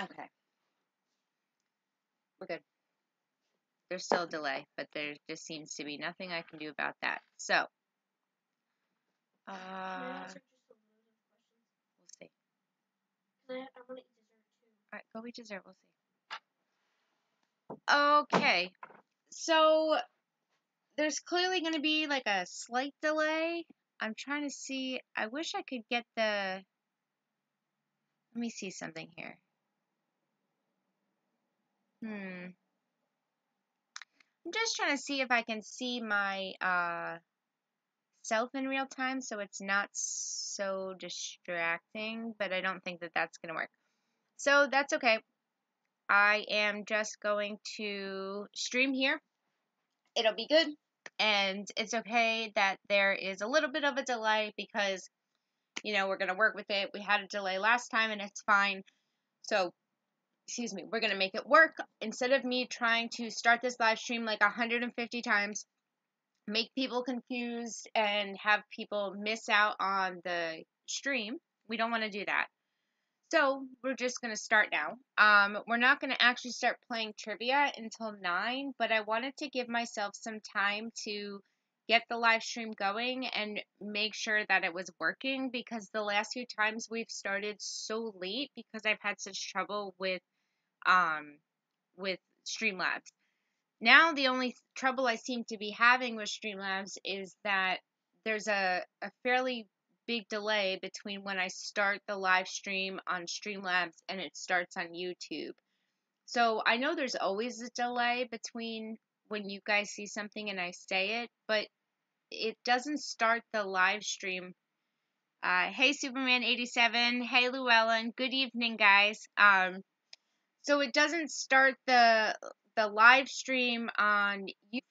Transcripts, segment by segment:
Okay, we're good. There's still a delay, but there just seems to be nothing I can do about that. So, we'll see. All right, go eat dessert. We'll see. Okay, so there's clearly going to be like a slight delay. I'm trying to see. I wish I could get the. Let me see something here. I'm just trying to see if I can see my self in real time so it's not so distracting, but I don't think that that's going to work. So that's okay. I am just going to stream here. It'll be good. And it's okay that there is a little bit of a delay because, we're going to work with it. We had a delay last time and it's fine. So, excuse me, we're going to make it work. Instead of me trying to start this live stream like 150 times, make people confused and have people miss out on the stream, we don't want to do that. So we're just going to start now. We're not going to actually start playing trivia until 9, but I wanted to give myself some time to get the live stream going and make sure that it was working because the last few times we've started so late because I've had such trouble um with Streamlabs. Now the only trouble I seem to be having with Streamlabs is that there's a fairly big delay between when I start the live stream on Streamlabs and it starts on YouTube. So I know there's always a delay between when you guys see something and I say it, but it doesn't start the live stream. Hey Superman 87, hey Llewellyn, good evening guys. So it doesn't start the live stream on YouTube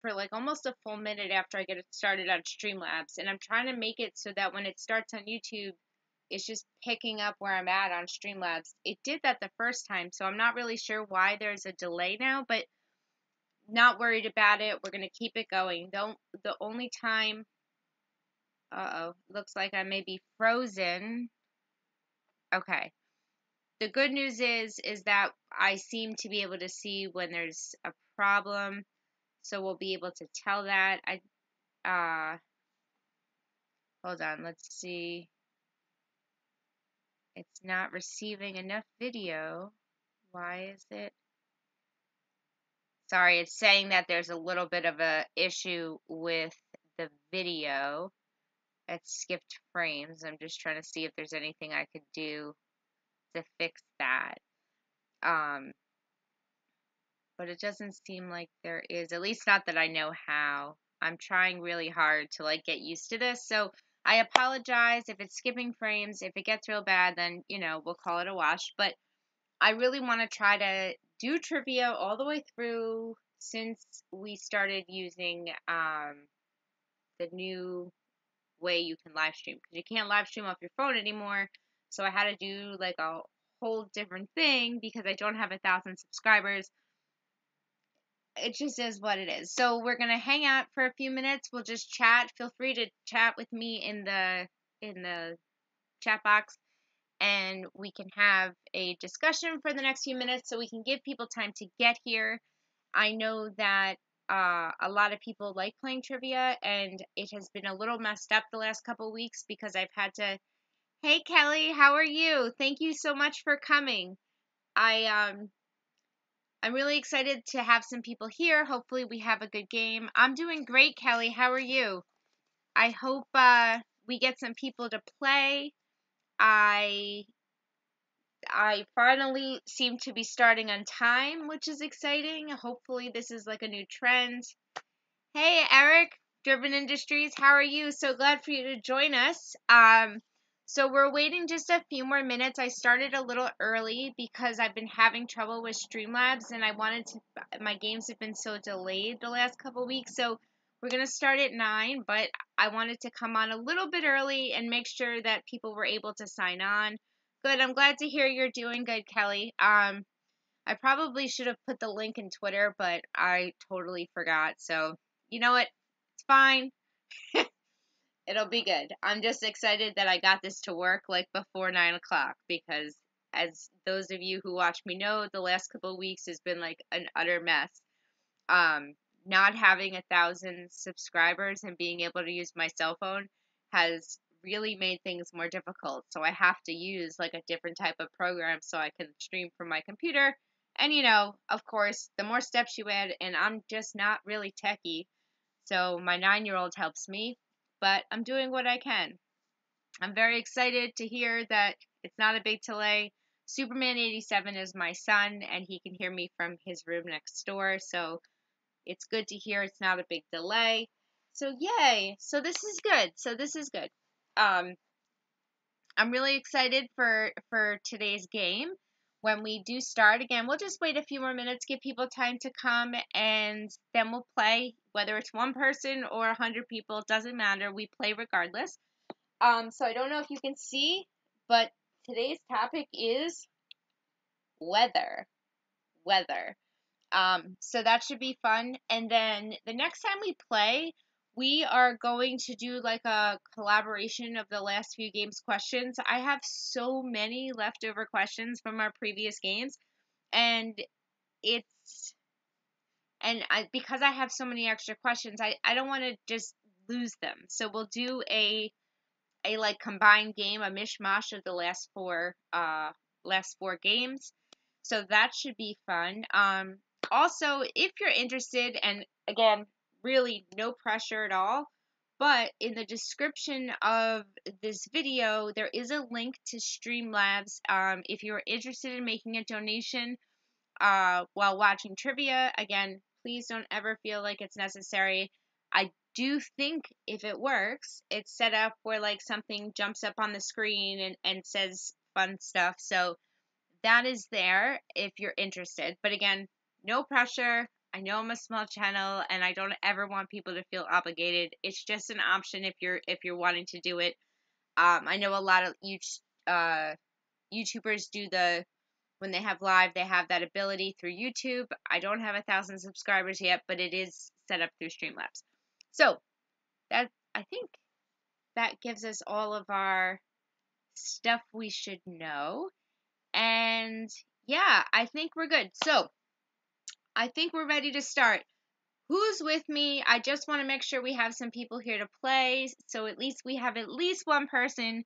for like almost a full minute after I get it started on Streamlabs, and I'm trying to make it so that when it starts on YouTube, it's just picking up where I'm at on Streamlabs. It did that the first time, so I'm not really sure why there's a delay now, but not worried about it. We're gonna keep it going. The only time, looks like I may be frozen. Okay. The good news is that I seem to be able to see when there's a problem, so we'll be able to tell that. Hold on, let's see. It's not receiving enough video. Why is it? Sorry, it's saying that there's a little bit of a issue with the video. It skipped frames. I'm just trying to see if there's anything I could do to fix that. Um, but it doesn't seem like there is, at least not that I know how. I'm trying really hard to like get used to this. So I apologize if it's skipping frames. If it gets real bad, then, we'll call it a wash. But I really want to try to do trivia all the way through since we started using the new way you can live stream. Because you can't live stream off your phone anymore. So I had to do like a whole different thing because I don't have 1,000 subscribers. It just is what it is. So we're gonna hang out for a few minutes. We'll just chat. Feel free to chat with me in the chat box, and we can have a discussion for the next few minutes, so we can give people time to get here. I know that a lot of people like playing trivia, and it has been a little messed up the last couple weeks because I've had to. Hey Kelly, how are you? Thank you so much for coming. I I'm really excited to have some people here. Hopefully we have a good game. I'm doing great, Kelly. How are you? I hope we get some people to play. I I finally seem to be starting on time, which is exciting. Hopefully this is like a new trend. Hey Eric, Driven Industries, how are you? So glad for you to join us. So we're waiting just a few more minutes. I started a little early because I've been having trouble with Streamlabs and my games have been so delayed the last couple weeks. So we're going to start at 9, but I wanted to come on a little bit early and make sure that people were able to sign on. Good. I'm glad to hear you're doing good, Kelly. I probably should have put the link in Twitter, but I totally forgot. So, you know what? It's fine. It'll be good. I'm just excited that I got this to work like before 9 o'clock because as those of you who watch me know, the last couple of weeks has been like an utter mess. Not having 1,000 subscribers and being able to use my cell phone has really made things more difficult. So I have to use like a different type of program so I can stream from my computer. And of course, the more steps you add, and I'm just not really techie. So my 9-year-old helps me, but I'm doing what I can. I'm very excited to hear that it's not a big delay. Superman 87 is my son, and he can hear me from his room next door. So it's good to hear it's not a big delay. So yay. So this is good. Um, I'm really excited for today's game. When we do start again, we'll just wait a few more minutes, give people time to come, and then we'll play. Whether it's one person or 100 people, it doesn't matter. We play regardless. So I don't know if you can see, but today's topic is weather. Weather. So that should be fun. And then the next time we play, we are going to do like a collaboration of the last few games questions. I have so many leftover questions from our previous games, and it's because I have so many extra questions, I don't want to just lose them. So we'll do a like combined game, a mishmash of the last four games. So that should be fun. Also, if you're interested, and again, really no pressure at all, but in the description of this video, there is a link to Streamlabs. If you're interested in making a donation while watching trivia, again, please don't ever feel like it's necessary. I do think if it works, it's set up where like something jumps up on the screen and says fun stuff. So that is there if you're interested. But again, no pressure. I know I'm a small channel and I don't ever want people to feel obligated. It's just an option if you're wanting to do it. I know a lot of YouTubers do when they have live, they have that ability through YouTube. I don't have 1,000 subscribers yet, but it is set up through Streamlabs. So I think that gives us all of our stuff we should know. And yeah, I think we're good. So I think we're ready to start. Who's with me? I just want to make sure we have some people here to play. So at least we have at least one person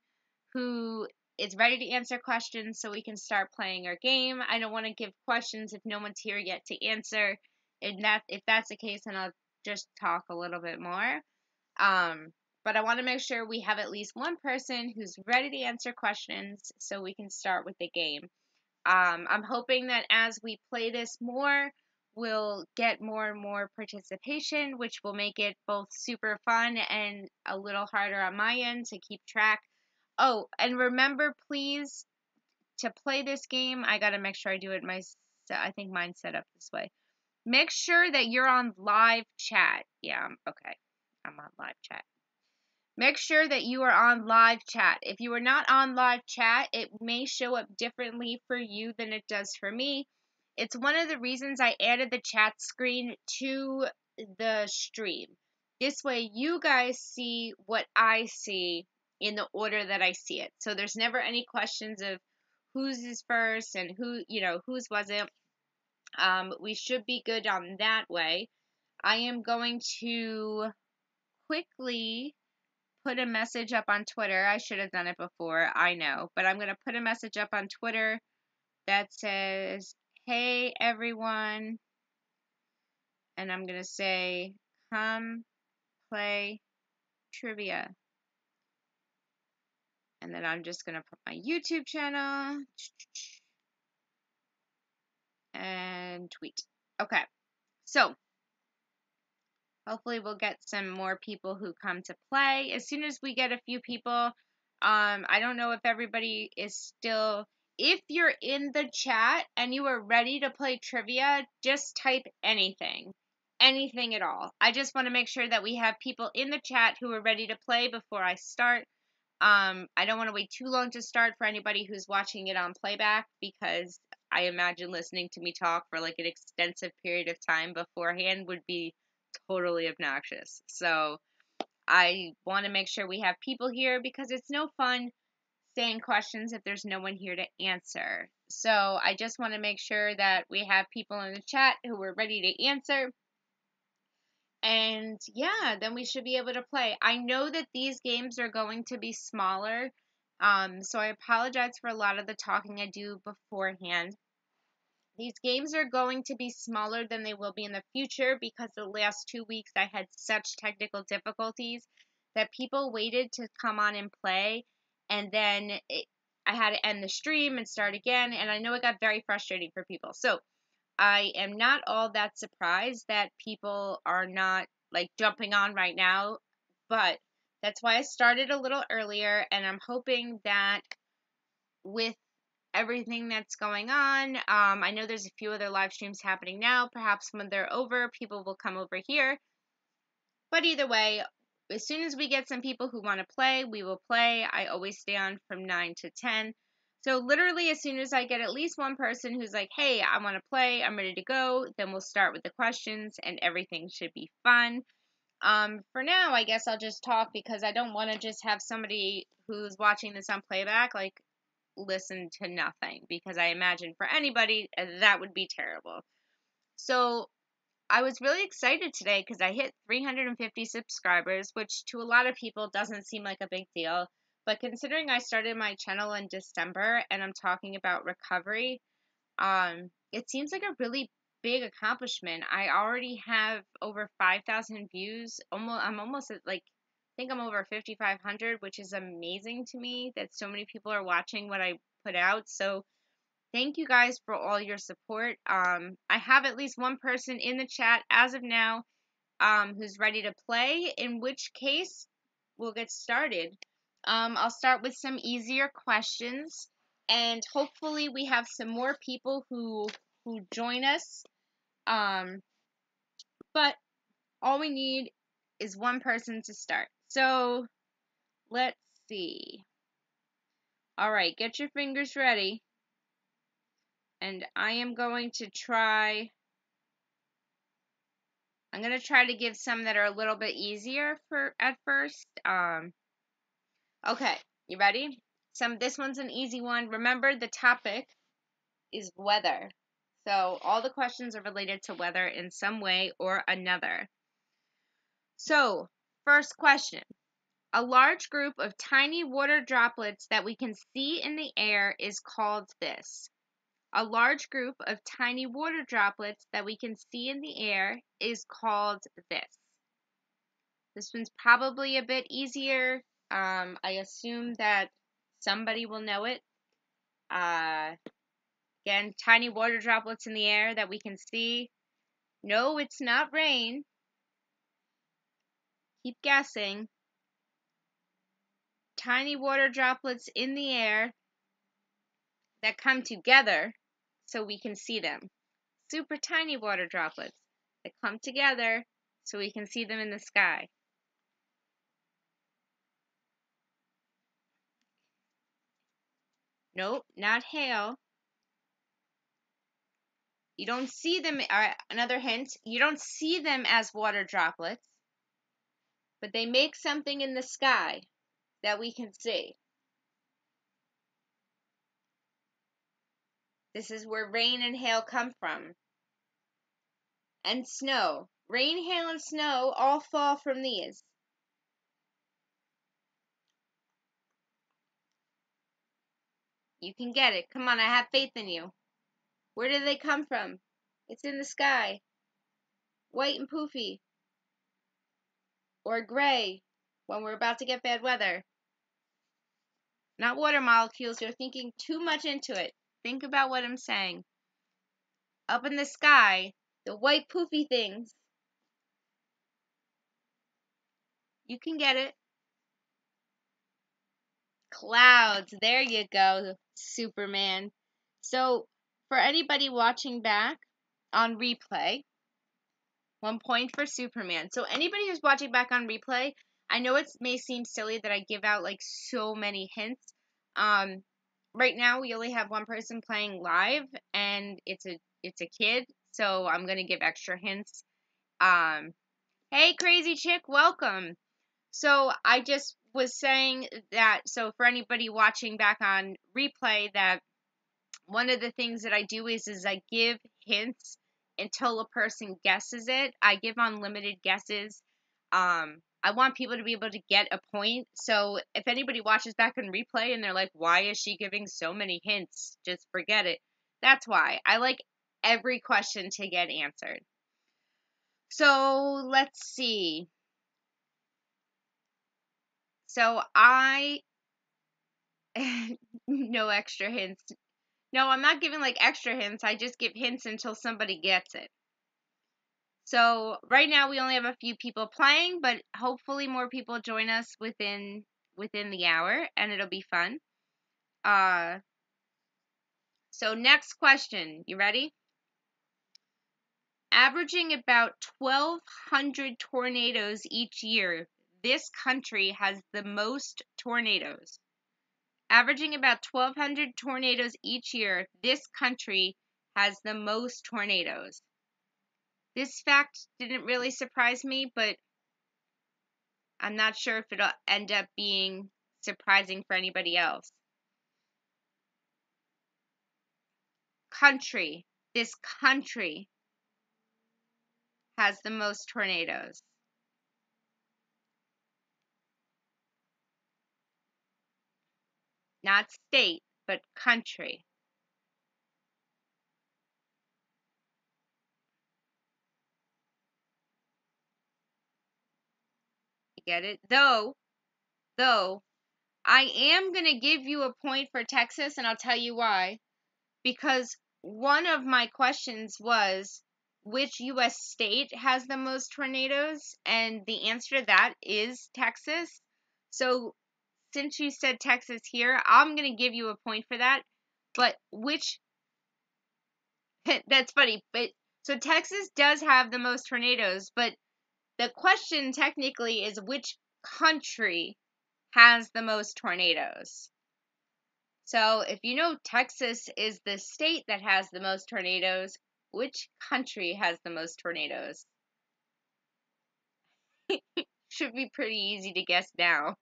who is ready to answer questions so we can start playing our game. I don't want to give questions if no one's here yet to answer. And if that's the case, then I'll just talk a little bit more. But I want to make sure we have at least one person who's ready to answer questions so we can start with the game. I'm hoping that as we play this more, we'll get more and more participation, which will make it both super fun and a little harder on my end to keep track. Oh, and remember, please, to play this game, I gotta make sure I do it I think mine's set up this way. Make sure that you're on live chat. Yeah, okay. I'm on live chat. Make sure that you are on live chat. If you are not on live chat, it may show up differently for you than it does for me. It's one of the reasons I added the chat screen to the stream. This way you guys see what I see in the order that I see it. So there's never any questions of whose is first and whose wasn't. We should be good on that way. I am going to quickly put a message up on Twitter. I should have done it before, I know. But I'm going to put a message up on Twitter that says, hey, everyone. And I'm going to say, come play trivia. And then I'm just going to put my YouTube channel and tweet. Okay. So hopefully we'll get some more people who come to play. As soon as we get a few people, I don't know if everybody is still. If you're in the chat and you are ready to play trivia, just type anything. Anything at all. I just want to make sure that we have people in the chat who are ready to play before I start. I don't want to wait too long to start for anybody who's watching it on playback because I imagine listening to me talk for like an extensive period of time beforehand would be totally obnoxious. So I want to make sure we have people here because it's no fun saying questions if there's no one here to answer. So I just want to make sure that we have people in the chat who are ready to answer. And yeah, then we should be able to play. I know that these games are going to be smaller. So I apologize for a lot of the talking I do beforehand. These games are going to be smaller than they will be in the future because the last 2 weeks I had such technical difficulties that people waited to come on and play, and then I had to end the stream and start again, and I know it got very frustrating for people. So I am not all that surprised that people are not like jumping on right now, but that's why I started a little earlier, and I'm hoping that with everything that's going on, I know there's a few other live streams happening now. Perhaps when they're over, people will come over here. But either way, as soon as we get some people who want to play, we will play. I always stay on from 9 to 10. So literally as soon as I get at least one person who's like, hey, I want to play, I'm ready to go, then we'll start with the questions and everything should be fun. For now, I guess I'll just talk because I don't want to just have somebody who's watching this on playback, like, listen to nothing, because I imagine for anybody that would be terrible. So I was really excited today because I hit 350 subscribers, which to a lot of people doesn't seem like a big deal. But considering I started my channel in December and I'm talking about recovery, it seems like a really big accomplishment. I already have over 5,000 views. I'm almost at like, I think I'm over 5,500, which is amazing to me that so many people are watching what I put out. So thank you guys for all your support. I have at least one person in the chat as of now who's ready to play, in which case we'll get started. I'll start with some easier questions, and hopefully we have some more people who join us. But all we need is one person to start. So let's see. All right, get your fingers ready. And I'm going to try to give some that are a little bit easier for at first. Okay, you ready? This one's an easy one. Remember, the topic is weather. So all the questions are related to weather in some way or another. So, first question. A large group of tiny water droplets that we can see in the air is called this. A large group of tiny water droplets that we can see in the air is called this. This one's probably a bit easier. I assume that somebody will know it. Again, tiny water droplets in the air that we can see. No, it's not rain. Keep guessing. Tiny water droplets in the air that come together so we can see them. Super tiny water droplets that come together so we can see them in the sky. Nope, not hail. You don't see them, another hint, you don't see them as water droplets, but they make something in the sky that we can see. This is where rain and hail come from. And snow. Rain, hail, and snow all fall from these. You can get it. Come on, I have faith in you. Where do they come from? It's in the sky. White and poofy. Or gray when we're about to get bad weather. Not water molecules. You're thinking too much into it. Think about what I'm saying. Up in the sky, the white poofy things. You can get it. Clouds. There you go, Superman. So, for anybody watching back on replay, 1 point for Superman. So, anybody who's watching back on replay, I know it may seem silly that I give out like so many hints. Right now we only have one person playing live, and it's a kid, so I'm gonna give extra hints. Hey, crazy chick, welcome. So I just was saying that, so for anybody watching back on replay, that one of the things that I do is I give hints until a person guesses it. I give unlimited guesses. I want people to be able to get a point. So if anybody watches back on replay and they're like, why is she giving so many hints? Just forget it. That's why. I like every question to get answered. So let's see. So no extra hints. No, I'm not giving like extra hints. I just give hints until somebody gets it. So right now we only have a few people playing, but hopefully more people join us within the hour, and it'll be fun. So next question. You ready? Averaging about 1,200 tornadoes each year, this country has the most tornadoes. Averaging about 1,200 tornadoes each year, this country has the most tornadoes. This fact didn't really surprise me, but I'm not sure if it'll end up being surprising for anybody else. Country. This country has the most tornadoes. Not state, but country. You get it? Though, I am going to give you a point for Texas, and I'll tell you why. Because one of my questions was, which U.S. state has the most tornadoes? And the answer to that is Texas. So since you said Texas here, I'm going to give you a point for that. But which, that's funny. But so Texas does have the most tornadoes, but the question technically is which country has the most tornadoes? So if you know Texas is the state that has the most tornadoes, which country has the most tornadoes? Should be pretty easy to guess now.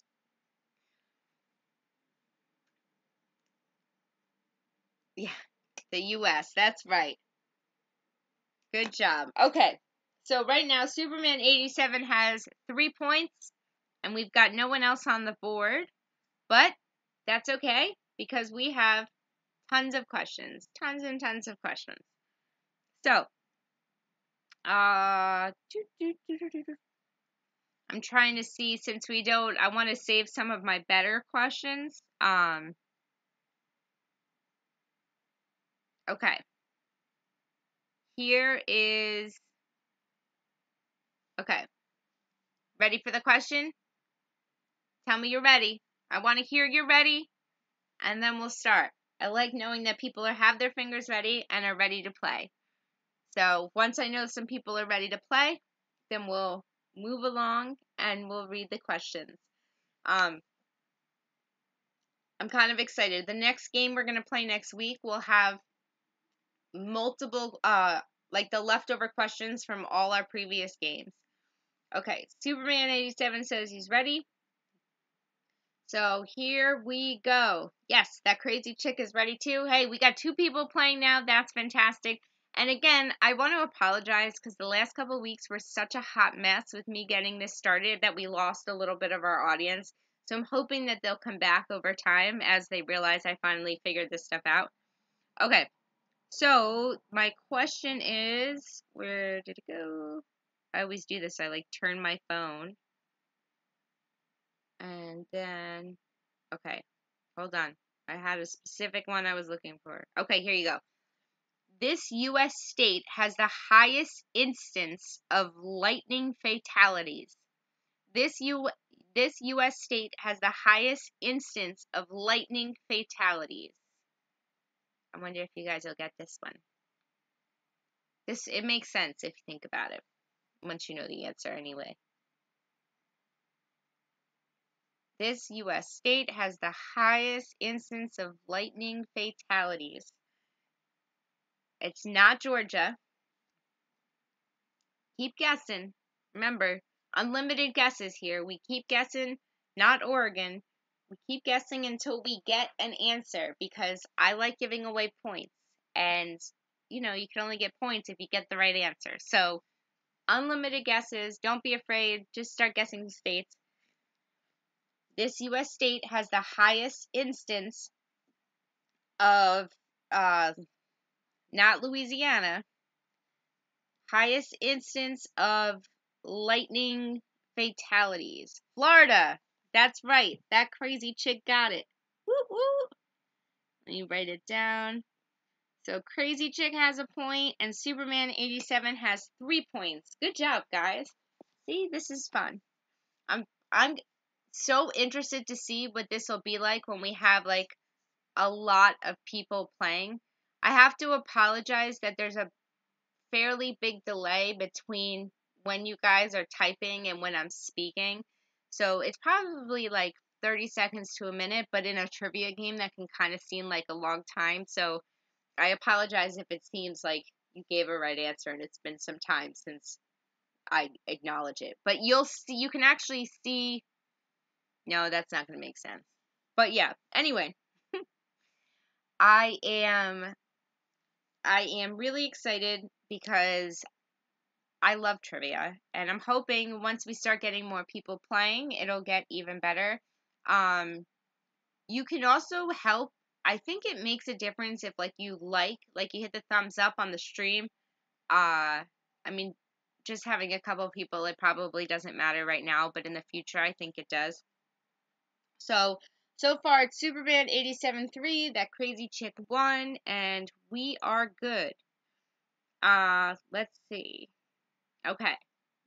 Yeah, the US. That's right. Good job. Okay. So right now, Superman 87 has 3 points, and we've got no one else on the board. But that's okay, because we have tons of questions. Tons and tons of questions. So, I'm trying to see, since we don't, I want to save some of my better questions. Okay. Here is, okay. Ready for the question? Tell me you're ready. I want to hear you're ready, and then we'll start. I like knowing that people have their fingers ready and are ready to play. So once I know some people are ready to play, then we'll move along and we'll read the questions. I'm kind of excited. The next game we're going to play next week will have multiple, like the leftover questions from all our previous games. Okay, Superman 87 says he's ready. So here we go. Yes, that crazy chick is ready too. Hey, we got 2 people playing now. That's fantastic. And again, I want to apologize because the last couple of weeks were such a hot mess with me getting this started that we lost a little bit of our audience. So I'm hoping that they'll come back over time as they realize I finally figured this stuff out. Okay, so my question is, where did it go? I always do this. I like turn my phone. And then, okay, hold on. I had a specific one I was looking for. Okay, here you go. This U.S. state has the highest instance of lightning fatalities. This U.S. state has the highest instance of lightning fatalities. I wonder if you guys will get this one. It makes sense if you think about it, once you know the answer anyway. This U.S. state has the highest instance of lightning fatalities. It's not Georgia. Keep guessing. Remember, Unlimited guesses here. We keep guessing, not Oregon. We keep guessing until we get an answer because I like giving away points. And, you can only get points if you get the right answer. So, unlimited guesses. Don't be afraid. Just start guessing the states. This U.S. state has the highest instance of, not Louisiana, highest instance of lightning fatalities. Florida. That's right. That crazy chick got it. Woo woo. Let me write it down. So Crazy Chick has a point, and Superman 87 has 3 points. Good job, guys. See, this is fun. I'm so interested to see what this will be like when we have like a lot of people playing. I have to apologize that there's a fairly big delay between when you guys are typing and when I'm speaking. So it's probably like 30 seconds to a minute, but in a trivia game that can kind of seem like a long time. So I apologize if it seems like you gave a right answer and it's been some time since I acknowledge it. But you can actually see. No, that's not going to make sense. But yeah, anyway, I am really excited because I love trivia, and I'm hoping once we start getting more people playing, it'll get even better. You can also help. I think it makes a difference if you hit the thumbs up on the stream. I mean, just having a couple people, it probably doesn't matter right now, but in the future, I think it does. So far it's Superman 87.3, that crazy chick won, and we are good. Let's see. Okay.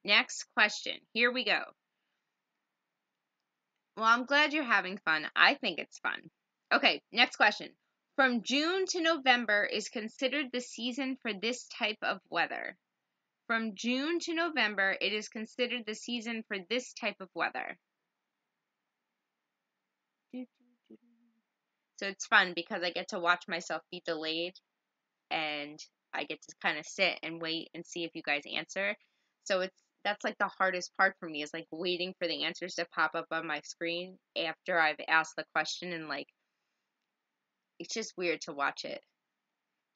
Next question. Here we go. Well, I'm glad you're having fun. I think it's fun. Okay, next question. From June to November is considered the season for this type of weather. From June to November, it is considered the season for this type of weather. So it's fun because I get to watch myself be delayed and I get to kind of sit and wait and see if you guys answer. So that's like the hardest part for me is like waiting for the answers to pop up on my screen after I've asked the question, and like it's just weird to watch it.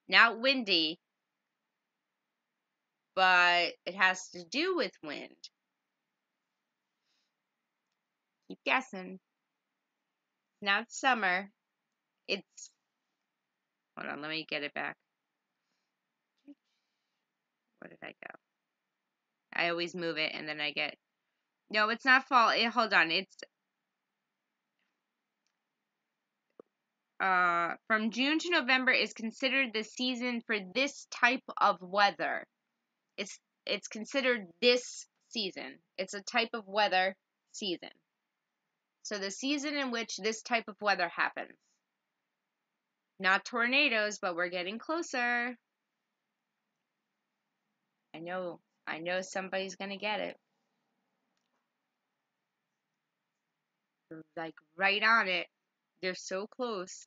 Not windy, but it has to do with wind. Keep guessing. Not summer. It's hold on, let me get it back. Where did I go? I always move it and then I get no, it's not fall. Hold on. It's from June to November is considered the season for this type of weather. It's considered this season. It's a type of weather season. So the season in which this type of weather happens. Not tornadoes, but we're getting closer. I know somebody's gonna get it. They're like right on it. They're so close.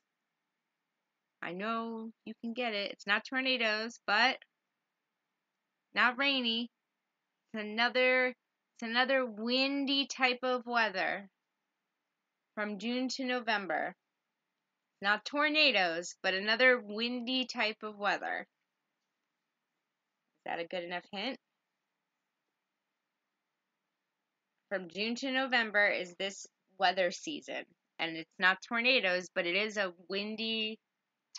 I know you can get it. It's not tornadoes, but not rainy. It's another windy type of weather from June to November. Not tornadoes, but another windy type of weather. Is that a good enough hint? From June to November is this weather season. And it's not tornadoes, but it is a windy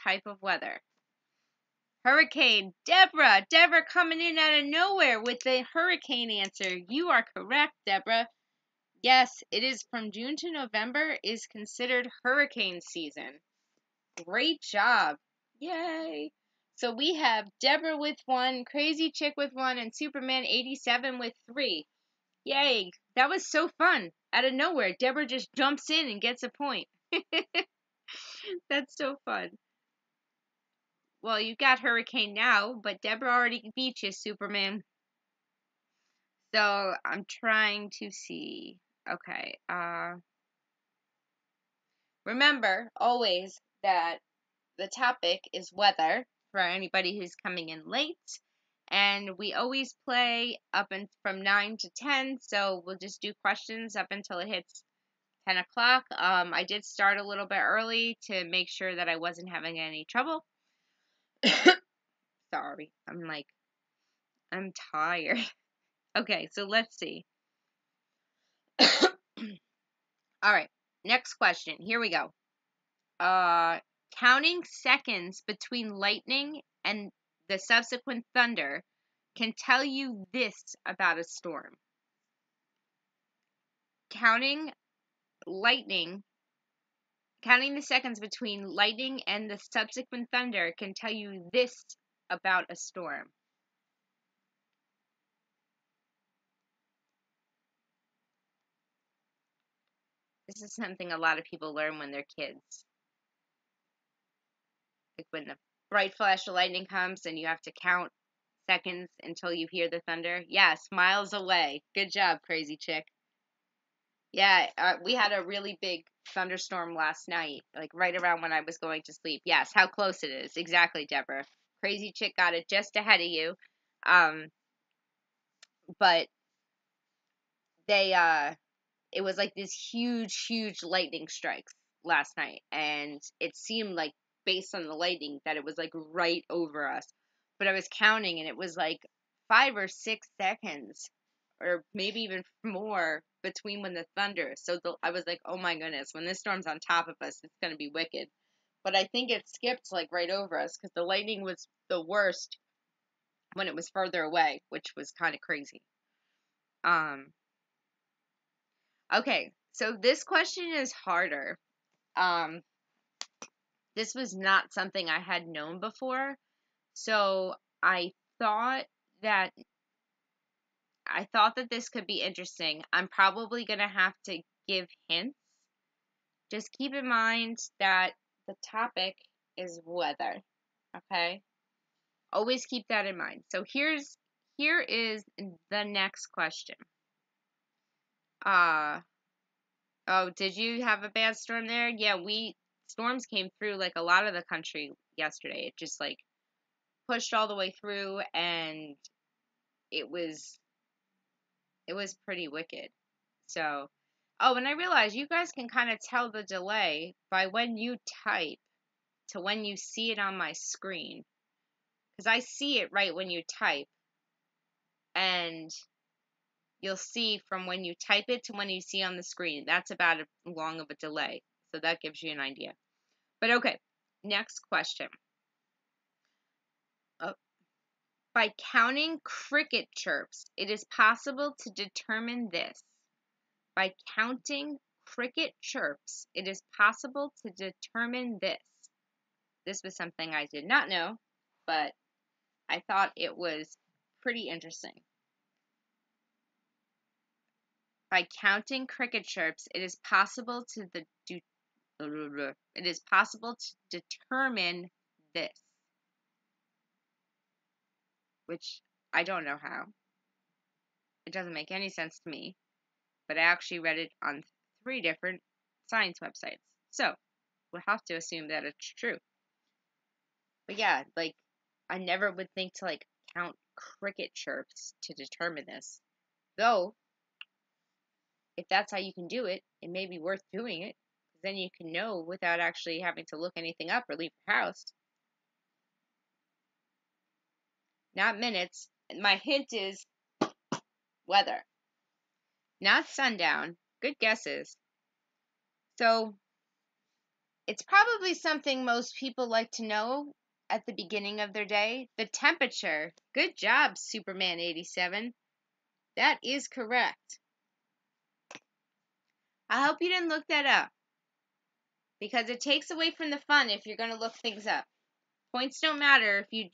type of weather. Hurricane. Deborah coming in out of nowhere with the hurricane answer. You are correct, Deborah. Yes, it is from June to November is considered hurricane season. Great job. Yay. So we have Deborah with 1, Crazy Chick with 1, and Superman 87 with 3. Yay. That was so fun. Out of nowhere, Deborah just jumps in and gets a point. That's so fun. Well, you got Hurricane now, but Deborah already beat you, Superman. So I'm trying to see. Okay. Remember always that the topic is weather for anybody who's coming in late. And we always play from 9 to 10, so we'll just do questions up until it hits 10 o'clock. I did start a little bit early to make sure that I wasn't having any trouble. Sorry, I'm tired. Okay, so let's see. All right, next question. Here we go. Counting seconds between lightning and the subsequent thunder can tell you this about a storm. Counting the seconds between lightning and the subsequent thunder can tell you this about a storm. This is something a lot of people learn when they're kids. Like when the bright flash of lightning comes and you have to count seconds until you hear the thunder. Yes, miles away. Good job, crazy chick. Yeah, we had a really big thunderstorm last night, like right around when I was going to sleep. Yes, how close it is. Exactly, Deborah. Crazy chick got it just ahead of you. But it was like this huge lightning strikes last night, and it seemed like, based on the lightning, that it was like right over us. But I was counting, and it was like 5 or 6 seconds, or maybe even more, between when the thunder. So I was like, oh my goodness, when this storm's on top of us, it's gonna be wicked. But I think it skipped like right over us because the lightning was the worst when it was further away, which was kind of crazy. Okay, so this question is harder. This was not something I had known before, so thought that I thought that this could be interesting. I'm probably gonna have to give hints. Just keep in mind that the topic is weather. Okay? Always keep that in mind. So here is the next question. Oh, did you have a bad storm there? Yeah, storms came through like a lot of the country yesterday. It just like pushed all the way through, and it was pretty wicked. So, oh, and I realized you guys can kind of tell the delay by when you type to when you see it on my screen. Because I see it right when you type, and you'll see from when you type it to when you see on the screen. That's about as long of a delay. So that gives you an idea. But okay, next question. Oh, by counting cricket chirps, it is possible to determine this. By counting cricket chirps, it is possible to determine this. This was something I did not know, but I thought it was pretty interesting. By counting cricket chirps, it is possible to determine this, which I don't know how. It doesn't make any sense to me, but I actually read it on 3 different science websites. So, we'll have to assume that it's true. But yeah, like, I never would think to, like, count cricket chirps to determine this. Though, if that's how you can do it, it may be worth doing it. Then you can know without actually having to look anything up or leave your house. Not minutes. My hint is weather. Not sundown. Good guesses. So, it's probably something most people like to know at the beginning of their day. The temperature. Good job, Superman87. That is correct. I hope you didn't look that up, because it takes away from the fun if you're going to look things up. Points don't matter if you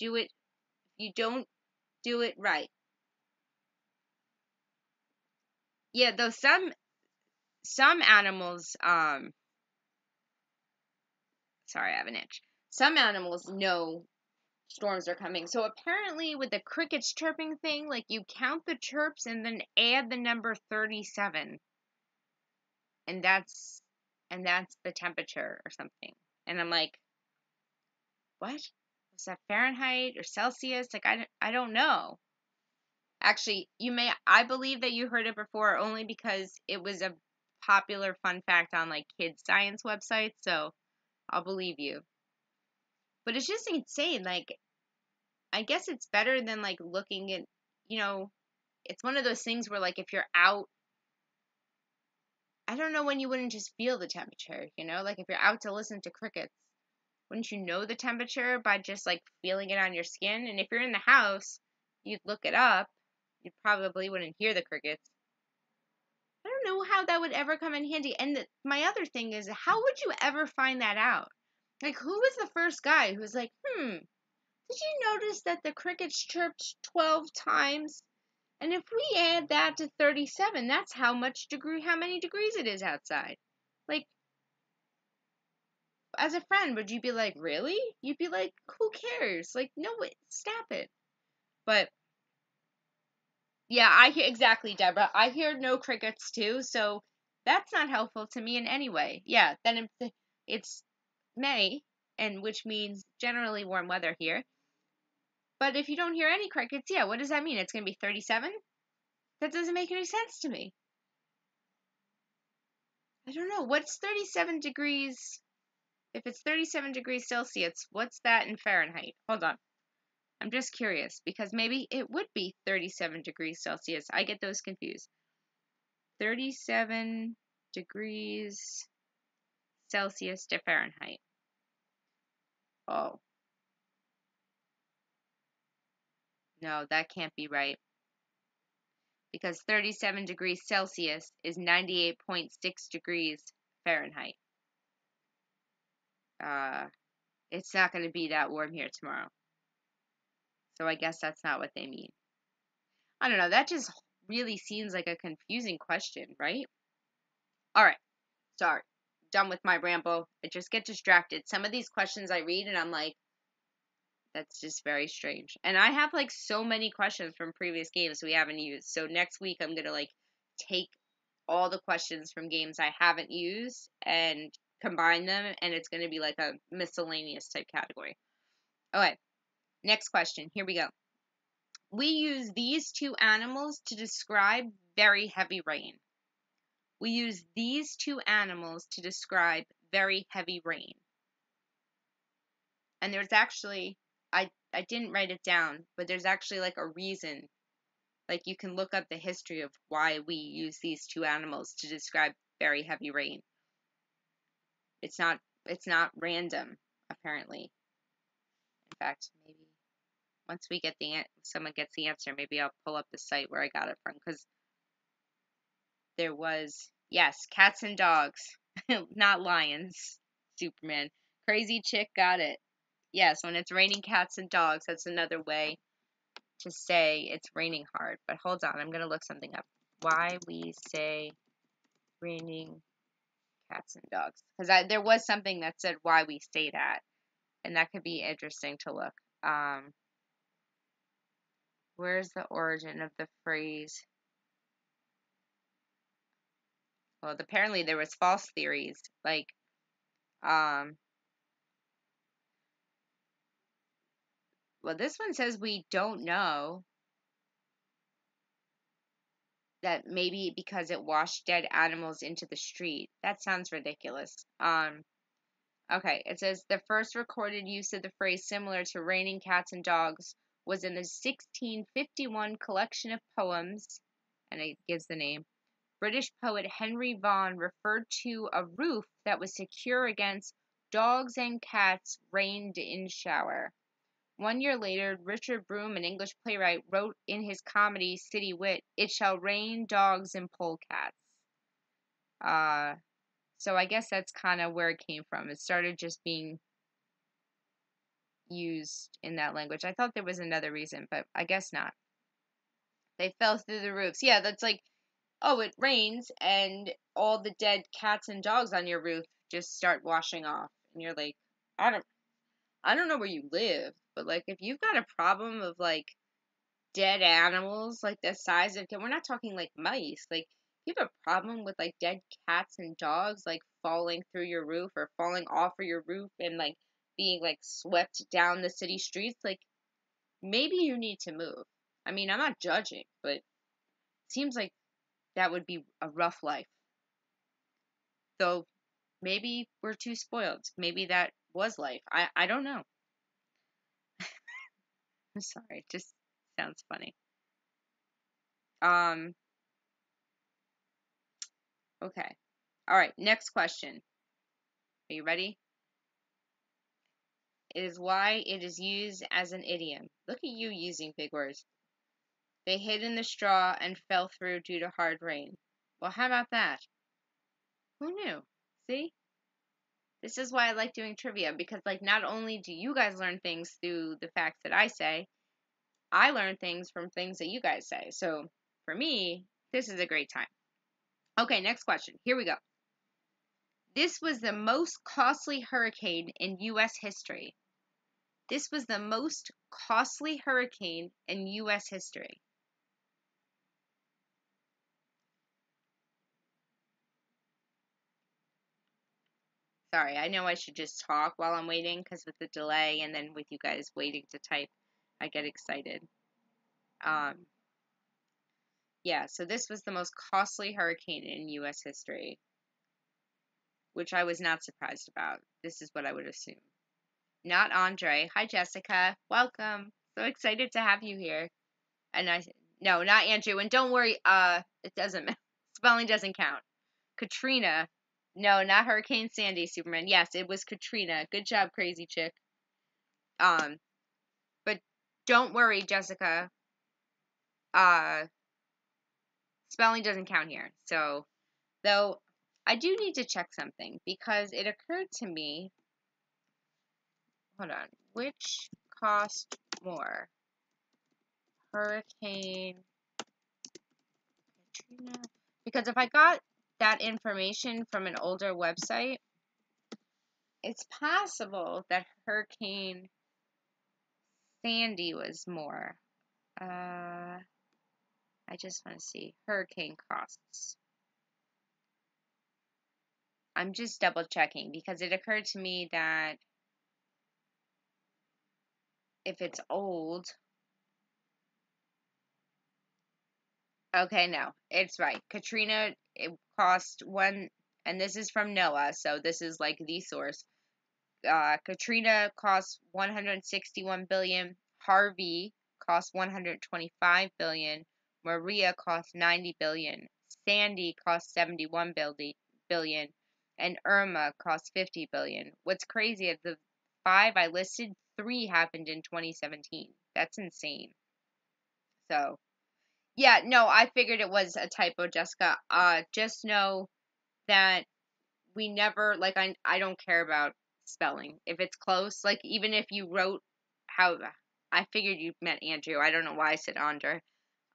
don't do it right. Yeah, though some animals, sorry, I have an itch. Some animals know storms are coming. So apparently with the crickets chirping thing, like, you count the chirps and then add the number 37. And that's the temperature or something. And I'm like, what? Was that Fahrenheit or Celsius? Like, I don't know. Actually, I believe that you heard it before only because it was a popular fun fact on like kids science websites, so I'll believe you. But it's just insane. Like, I guess it's better than like looking at, you know, it's one of those things where like if you're out, I don't know when you wouldn't just feel the temperature, like if you're out to listen to crickets, wouldn't you know the temperature by just like feeling it on your skin? And if you're in the house, you'd look it up. You probably wouldn't hear the crickets. I don't know how that would ever come in handy. And my other thing is, how would you ever find that out? Like, who was the first guy who was like, did you notice that the crickets chirped 12 times? And if we add that to 37, that's how many degrees it is outside. Like, as a friend, would you be like, really? You'd be like, who cares? Like, no, stop it. But, yeah, I hear, exactly, Deborah. I hear no crickets too, so that's not helpful to me in any way. Yeah, then it's May, and which means generally warm weather here. But if you don't hear any crickets, yeah, what does that mean? It's going to be 37? That doesn't make any sense to me. I don't know. What's 37 degrees? If it's 37 degrees Celsius, what's that in Fahrenheit? Hold on. I'm just curious because maybe it would be 37 degrees Celsius. I get those confused. 37 degrees Celsius to Fahrenheit. Oh, no, that can't be right. Because 37 degrees Celsius is 98.6 degrees Fahrenheit. It's not going to be that warm here tomorrow. So I guess that's not what they mean. I don't know. That just really seems like a confusing question, right? All right. Sorry. Done with my ramble. I just get distracted. Some of these questions I read and I'm like, that's just very strange. And I have like so many questions from previous games we haven't used. So next week I'm going to like take all the questions from games I haven't used and combine them, and it's going to be like a miscellaneous type category. Okay. Next question. Here we go. We use these two animals to describe very heavy rain. We use these two animals to describe very heavy rain. And there's actually, I didn't write it down, but there's actually like a reason. Like you can look up the history of why we use these two animals to describe very heavy rain. It's not random, apparently. In fact, maybe once we get someone gets the answer, maybe I'll pull up the site where I got it from, because there was, yes, cats and dogs, not lions. Superman. Crazy chick got it. Yes, when it's raining cats and dogs, that's another way to say it's raining hard. But hold on, I'm going to look something up. Why we say raining cats and dogs. Because there was something that said why we say that. And that could be interesting to look. Where's the origin of the phrase? Well, apparently there was false theories. Like, well, this one says we don't know. That maybe because it washed dead animals into the street. That sounds ridiculous. Okay, it says the first recorded use of the phrase similar to raining cats and dogs was in the 1651 collection of poems, and it gives the name. British poet Henry Vaughan referred to a roof that was secure against dogs and cats rained in shower. 1 year later, Richard Broome, an English playwright, wrote in his comedy City Wit, "It shall rain dogs and polecats." So I guess that's kind of where it came from. It started just being used in that language. I thought there was another reason, but I guess not. They fell through the roofs. Yeah, that's like, oh, it rains and all the dead cats and dogs on your roof just start washing off. And you're like, I don't know where you live, but like if you've got a problem of like dead animals like the size of, we're not talking like mice, like you have a problem with like dead cats and dogs like falling through your roof or falling off of your roof and like being like swept down the city streets, like maybe you need to move. I mean, I'm not judging, but it seems like that would be a rough life. So maybe we're too spoiled. Maybe that was life. I don't know. I'm sorry. It just sounds funny. Um, okay. All right, next question. Are you ready? It is why it is used as an idiom. Look at you using big words. They hid in the straw and fell through due to hard rain. Well, how about that? Who knew? See? This is why I like doing trivia, because like not only do you guys learn things through the facts that I learn things from things that you guys say. So for me, this is a great time. Okay, next question. Here we go. This was the most costly hurricane in U.S. history. This was the most costly hurricane in U.S. history. Sorry, I know I should just talk while I'm waiting because with the delay and then with you guys waiting to type, I get excited. Yeah, so this was the most costly hurricane in U.S. history, which I was not surprised about. This is what I would assume. Not Andre. Hi, Jessica. Welcome. So excited to have you here. And no, not Andrew. And don't worry, it doesn't, spelling doesn't count. Katrina. No, not Hurricane Sandy, Superman. Yes, it was Katrina. Good job, crazy chick. But don't worry, Jessica. Spelling doesn't count here. So, though, I do need to check something because it occurred to me. Hold on. Which cost more? Hurricane Katrina? Because if I got that information from an older website, it's possible that Hurricane Sandy was more. I just want to see. Hurricane costs. I'm just double checking because it occurred to me that if it's old. Okay, no, it's right. Katrina, it cost one, and this is from NOAA, so this is like the source. Katrina cost 161 billion. Harvey cost 125 billion. Maria cost 90 billion. Sandy cost 71 billion, and Irma cost 50 billion. What's crazy is the 5 I listed, 3 happened in 2017. That's insane. So, yeah, no, I figured it was a typo, Jessica. Just know that we never, like, I don't care about spelling. If it's close, like, even if you wrote how, I figured you meant Andrew. I don't know why I said Andre.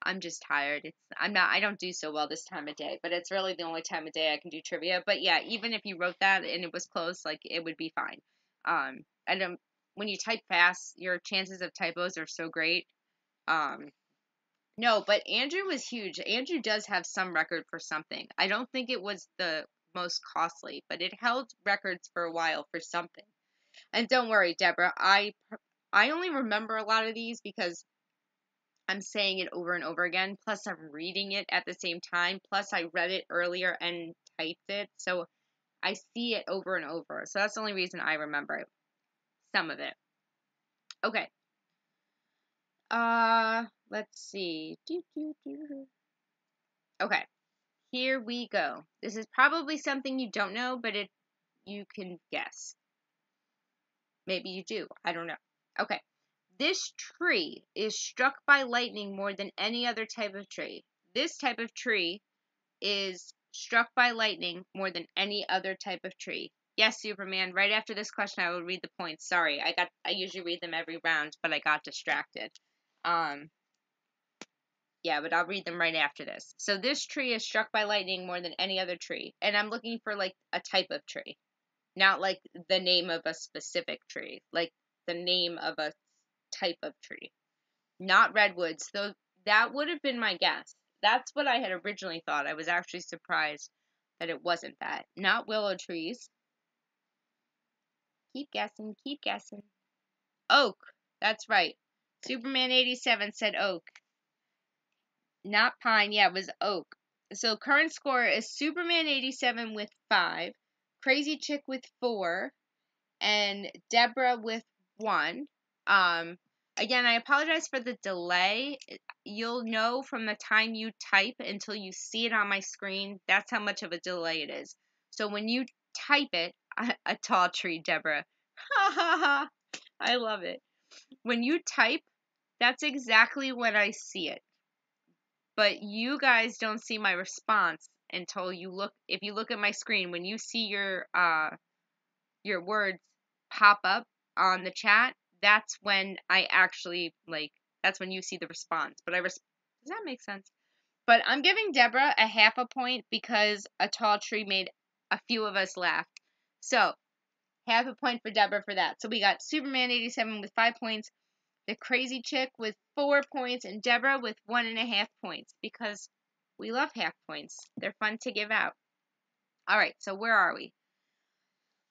I'm just tired. I don't do so well this time of day, but it's really the only time of day I can do trivia. But yeah, even if you wrote that and it was close, like, it would be fine. And when you type fast, your chances of typos are so great. No, but Andrew was huge. Andrew does have some record for something. I don't think it was the most costly, but it held records for a while for something. And don't worry, Deborah, I only remember a lot of these because I'm saying it over and over again. Plus, I'm reading it at the same time. Plus, I read it earlier and typed it, so I see it over and over. So that's the only reason I remember it. Some of it. Okay. Let's see. Okay. Here we go. This is probably something you don't know, but you can guess. Maybe you do. I don't know. Okay. This tree is struck by lightning more than any other type of tree. This type of tree is struck by lightning more than any other type of tree. Yes, Superman. Right after this question, I will read the points. Sorry, I usually read them every round, but I got distracted. Yeah, but I'll read them right after this. So this tree is struck by lightning more than any other tree. And I'm looking for like a type of tree. Not like the name of a specific tree. Like the name of a type of tree. Not redwoods. Though that would have been my guess. That's what I had originally thought. I was actually surprised that it wasn't that. Not willow trees. Keep guessing. Keep guessing. Oak. That's right. Superman 87 said oak. Not pine. Yeah, it was oak. So current score is Superman 87 with 5, Crazy Chick with 4, and Deborah with 1. Um, Again, I apologize for the delay. You'll know from the time you type until you see it on my screen. That's how much of a delay it is. So when you type it, a tall tree, Deborah. Ha ha ha. I love it. When you type, that's exactly when I see it. But you guys don't see my response until you look. If you look at my screen, when you see your words pop up on the chat, that's when I actually that's when you see the response. But does that make sense? But I'm giving Deborah a half a point because a tall tree made a few of us laugh. So half a point for Deborah for that. So we got Superman 87 with 5 points, the Crazy Chick with 4 points, and Deborah with 1.5 points because we love half points. They're fun to give out. All right, so where are we?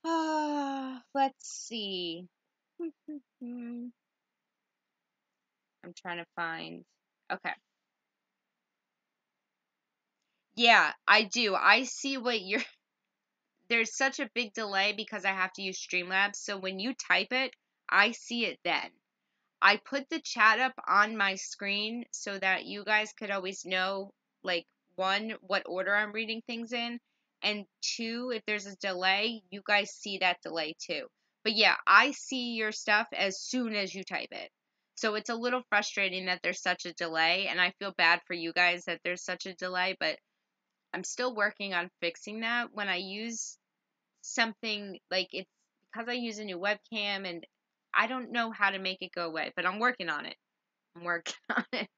Let's see. I'm trying to find. Okay. Yeah, I do. I see what you're. There's such a big delay because I have to use Streamlabs. So when you type it, I see it then. I put the chat up on my screen so that you guys could always know, like, one, what order I'm reading things in, and two, if there's a delay, you guys see that delay too. But yeah, I see your stuff as soon as you type it. So it's a little frustrating that there's such a delay, and I feel bad for you guys that there's such a delay, but I'm still working on fixing that. When I use something, like, it's because I use a new webcam and I don't know how to make it go away, but I'm working on it. I'm working on it.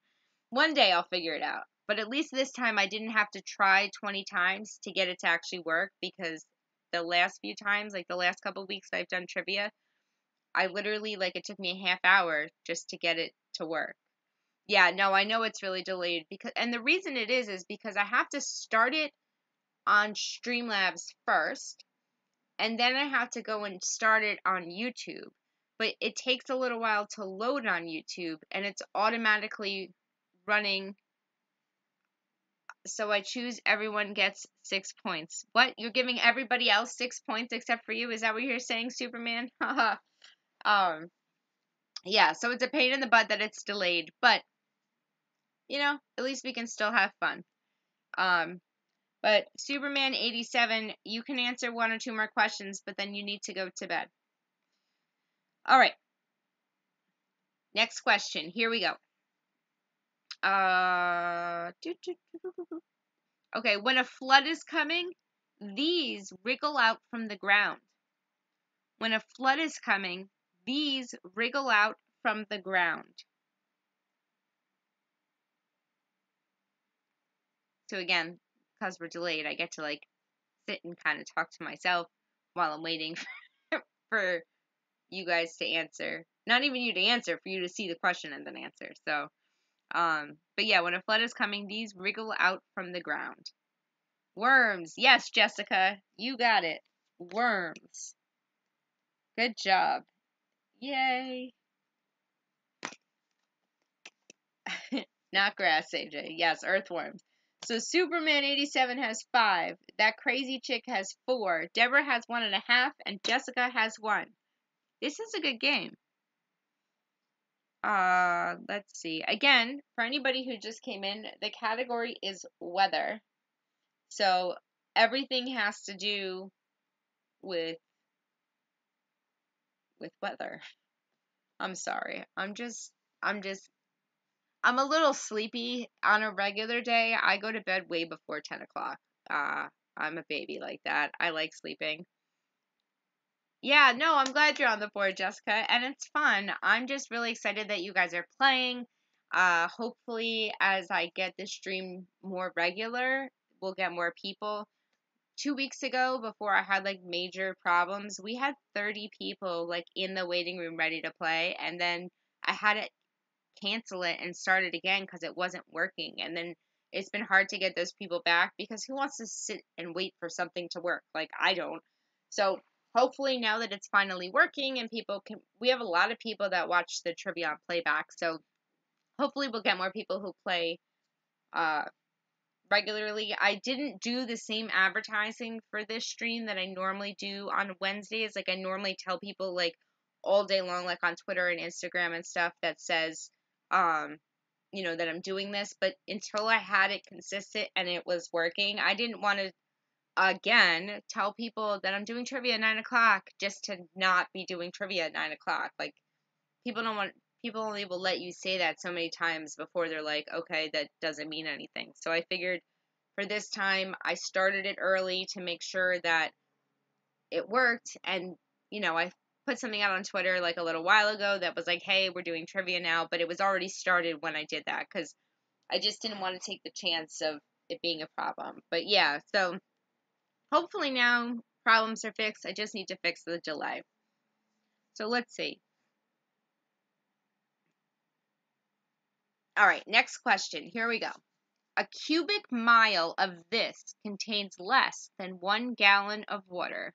One day I'll figure it out. But at least this time I didn't have to try 20 times to get it to actually work, because the last few times, like the last couple of weeks I've done trivia, I literally, like, it took me a half hour just to get it to work. Yeah, no, I know it's really delayed and the reason it is because I have to start it on Streamlabs first, and then I have to go and start it on YouTube. But it takes a little while to load on YouTube, and it's automatically running. So I choose everyone gets 6 points. What? You're giving everybody else 6 points except for you? Is that what you're saying, Superman? Haha. Yeah, so it's a pain in the butt that it's delayed, but at least we can still have fun. But Superman 87, you can answer one or two more questions, but then you need to go to bed. All right. Next question. Here we go. Okay, when a flood is coming, these wriggle out from the ground. When a flood is coming, these wriggle out from the ground. So again, because we're delayed, I get to sit and kind of talk to myself while I'm waiting for you guys to answer. Not even you to answer, for you to see the question and then answer. So, but yeah, when a flood is coming, these wriggle out from the ground. Worms. Yes, Jessica, you got it. Worms. Good job. Yay. Not grass, AJ. Yes, earthworms. So Superman 87 has 5. That Crazy Chick has 4. Deborah has 1.5, and Jessica has 1. This is a good game. Let's see. Again, for anybody who just came in, the category is weather. So everything has to do with weather. I'm sorry. I'm a little sleepy on a regular day. I go to bed way before 10 o'clock. I'm a baby like that. I like sleeping. Yeah, no, I'm glad you're on the board, Jessica, and it's fun. I'm just really excited that you guys are playing. Hopefully, as I get this stream more regular, we'll get more people. 2 weeks ago, before I had major problems, we had 30 people in the waiting room ready to play, and then I had to cancel it and start it again because it wasn't working. And then it's been hard to get those people back because who wants to sit and wait for something to work? I don't. So hopefully now that it's finally working and we have a lot of people that watch the trivia on playback, so hopefully we'll get more people who play regularly. I didn't do the same advertising for this stream that I normally do on Wednesdays. Like, I normally tell people, like, all day long, like on Twitter and Instagram and stuff, that says, that I'm doing this. But until I had it consistent and it was working, I didn't want to, again, tell people that I'm doing trivia at 9 o'clock just to not be doing trivia at 9 o'clock. Like, people only will let you say that so many times before they're like, okay, that doesn't mean anything. So I figured for this time, I started it early to make sure that it worked. And, I put something out on Twitter like a little while ago that was like, hey, we're doing trivia now, but it was already started when I did that because I just didn't want to take the chance of it being a problem. But yeah, so hopefully now problems are fixed. I just need to fix the delay. So let's see. All right, next question. Here we go. A cubic mile of this contains less than 1 gallon of water.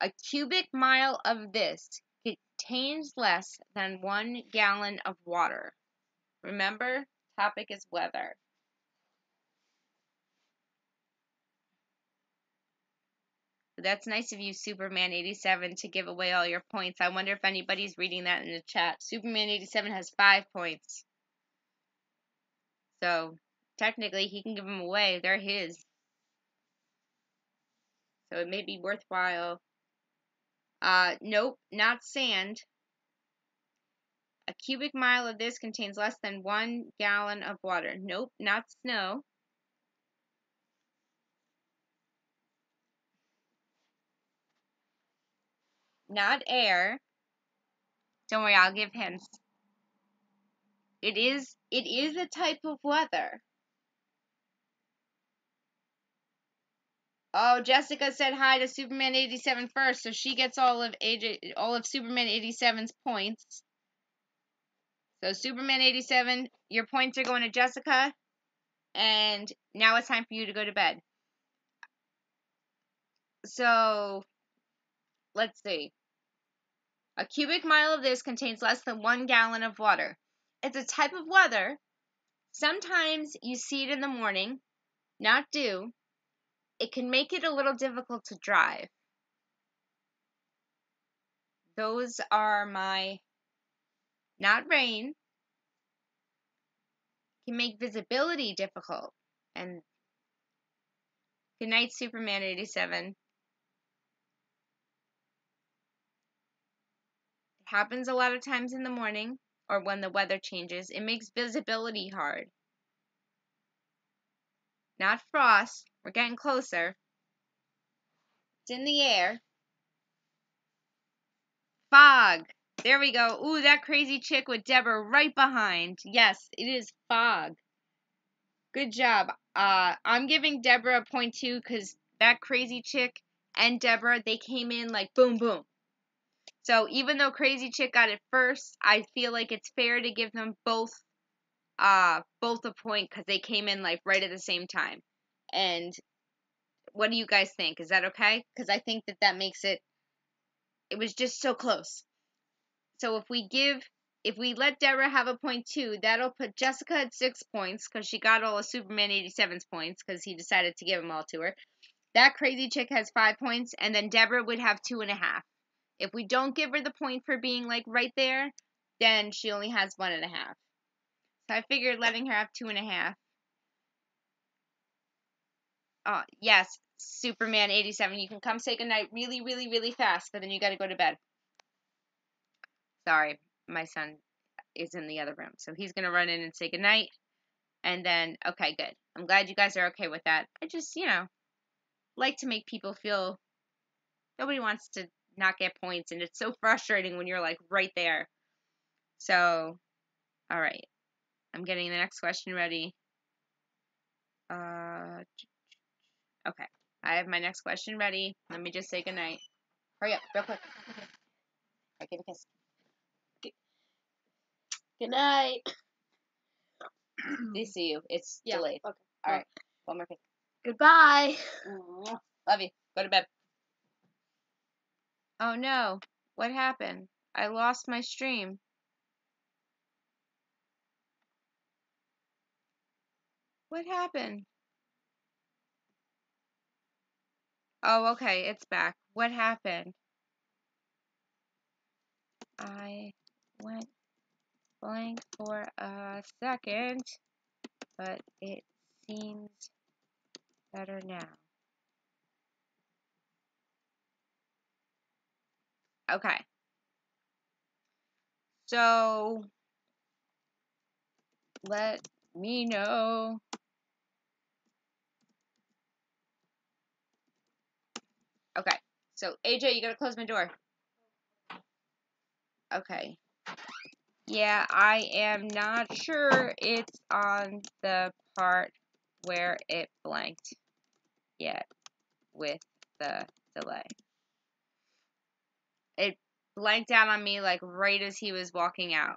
A cubic mile of this contains less than 1 gallon of water. Remember, topic is weather. That's nice of you, Superman87, to give away all your points. I wonder if anybody's reading that in the chat. Superman87 has 5 points. So, technically, he can give them away. They're his. So, it may be worthwhile. Nope, not sand. A cubic mile of this contains less than 1 gallon of water. Nope, not snow. Not air. Don't worry, I'll give hints. It is a type of weather. Oh, Jessica said hi to Superman 87 first, so she gets all of Superman 87's points. So Superman 87, your points are going to Jessica, and now it's time for you to go to bed. So, let's see. A cubic mile of this contains less than 1 gallon of water. It's a type of weather. Sometimes you see it in the morning, not dew. It can make it a little difficult to drive. Those are my, not rain, can make visibility difficult. And good night, Superman 87. It happens a lot of times in the morning or when the weather changes. It makes visibility hard. Not frost. We're getting closer. It's in the air. Fog. There we go. Ooh, that crazy chick with Deborah right behind. Yes, it is fog. Good job. I'm giving Deborah a point too because that crazy chick and Deborah, they came in like boom, boom. So even though crazy chick got it first, I feel like it's fair to give them both a point because they came in like right at the same time. And what do you guys think? Is that okay? Because I think that makes it was just so close. So if we let Deborah have a point too, that'll put Jessica at 6 points because she got all of Superman 87's points because he decided to give them all to her. That crazy chick has 5 points, and then Deborah would have 2.5. If we don't give her the point for being like right there, then she only has 1.5. So I figured letting her have 2.5. Oh, yes, Superman 87. You can come say goodnight really, really, really fast, but then you gotta go to bed. Sorry, my son is in the other room. So he's gonna run in and say goodnight. And then, okay, good. I'm glad you guys are okay with that. I just, like to make people feel nobody wants to not get points. And it's so frustrating when you're like right there. So, all right. I'm getting the next question ready. Okay. I have my next question ready. Let me just say goodnight. Hurry up, real quick. I give a kiss. Good night. They see you. It's delayed. Okay. All right. One more kiss. Goodbye. Love you. Go to bed. Oh no. What happened? I lost my stream. What happened? Oh, okay, it's back. What happened? I went blank for a second, but it seems better now. Okay. So, let me know. Okay. So, AJ, you gotta close my door. Okay. Yeah, I am not sure it's on the part where it blanked yet with the delay. It blanked out on me like right as he was walking out.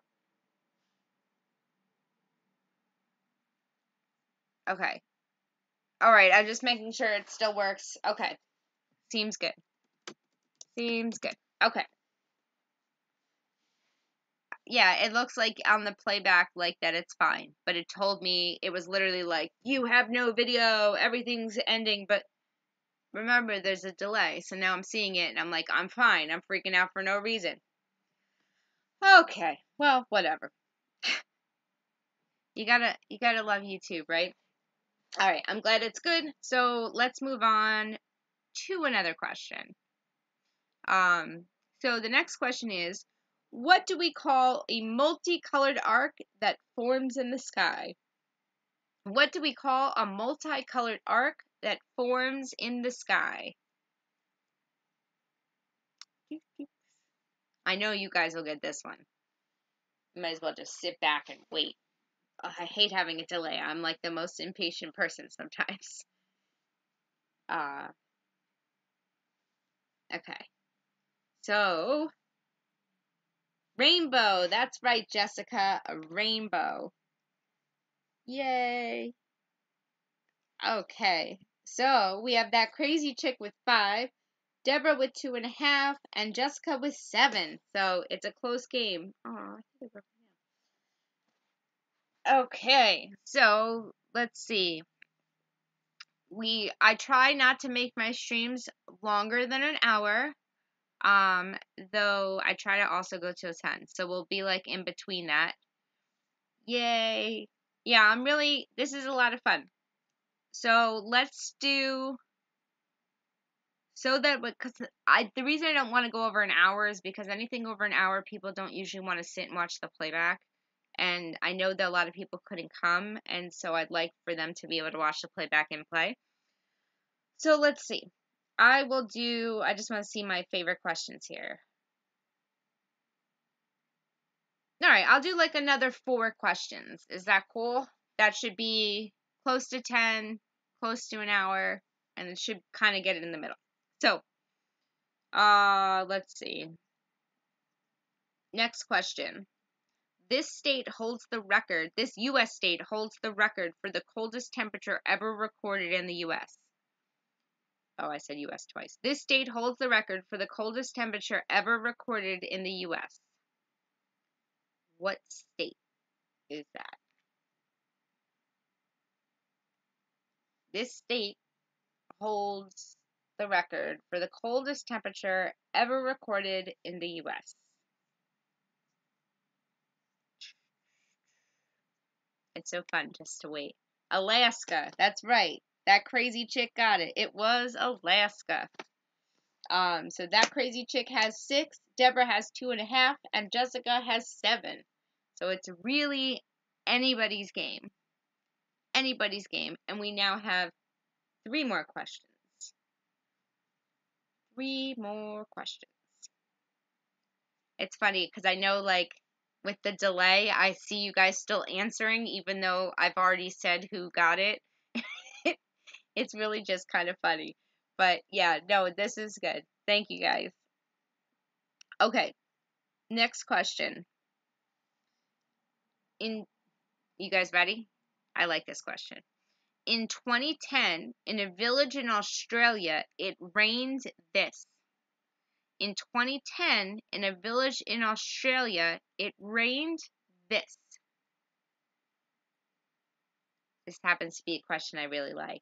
Okay. All right, I'm just making sure it still works. Okay. Seems good. Seems good. Okay. Yeah, it looks like on the playback like that it's fine, but it told me it was literally like, you have no video, everything's ending, but remember there's a delay, so now I'm seeing it and I'm like, I'm fine. I'm freaking out for no reason. Okay. Well, whatever. You gotta love YouTube, right? All right, I'm glad it's good. So let's move on to another question. So the next question is, what do we call a multicolored arc that forms in the sky? What do we call a multicolored arc that forms in the sky? I know you guys will get this one. You might as well just sit back and wait. Ugh, I hate having a delay. I'm like the most impatient person sometimes. Okay. So, rainbow. That's right, Jessica. A rainbow. Yay. Okay. So, we have that crazy chick with 5, Deborah with 2.5, and Jessica with 7. So, it's a close game. Aw, okay. So, let's see. I try not to make my streams longer than an hour. Though I try to also go till 10. So we'll be like in between that. Yay. Yeah, this is a lot of fun. So let's do, because the reason I don't want to go over an hour is because anything over an hour, people don't usually want to sit and watch the playback. And I know that a lot of people couldn't come, and so I'd like for them to be able to watch the playback and play. So let's see. I just want to see my favorite questions here. All right, I'll do like another 4 questions. Is that cool? That should be close to 10, close to an hour, and it should kind of get it in the middle. So, let's see. Next question. This U.S. state holds the record for the coldest temperature ever recorded in the U.S. Oh, I said U.S. twice. This state holds the record for the coldest temperature ever recorded in the U.S. What state is that? This state holds the record for the coldest temperature ever recorded in the U.S. It's so fun just to wait. Alaska. That's right. That crazy chick got it. It was Alaska. So that crazy chick has 6, Deborah has 2.5, and Jessica has 7. So it's really anybody's game. Anybody's game. And we now have 3 more questions. 3 more questions. It's funny because I know, like, with the delay, I see you guys still answering, even though I've already said who got it. It's really just kind of funny. But yeah, no, this is good. Thank you guys. Okay, next question. You guys ready? I like this question. In 2010, in a village in Australia, it rained this. in 2010, in a village in Australia, it rained this. This happens to be a question I really like.